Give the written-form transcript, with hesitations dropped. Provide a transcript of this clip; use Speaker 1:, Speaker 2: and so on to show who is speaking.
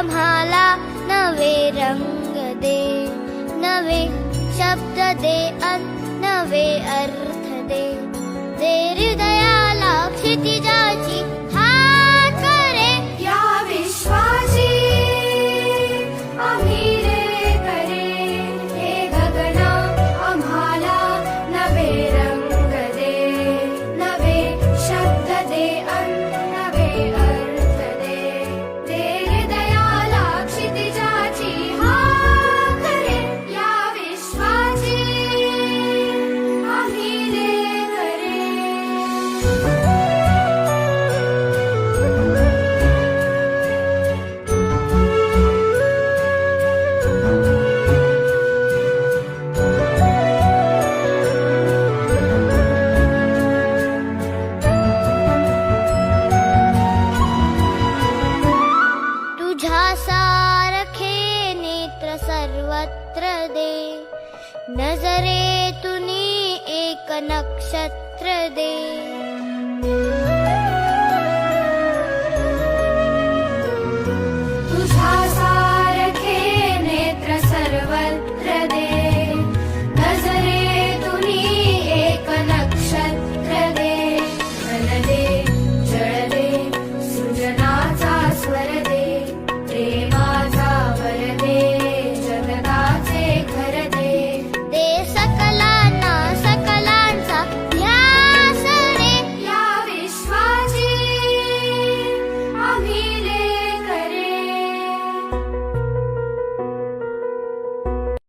Speaker 1: आम्हाला नवे रंग दे, नवे शब्द दे नवे अर्थ दे. दे हृदयाला क्षितिजाची हात करे,
Speaker 2: या विश्वाची आम्ही रे करे. हे गगना आम्हाला नवे रंग दे, नवे शब्द दे नवे अर्थ दे. दे हृदयाला क्षितिजाची हात करे, या विश्वाची आम्ही रे करे.
Speaker 1: तुझ्या सारखे नेत्र सर्वत्र दे, नजरेतून एक नक्षत्र दे.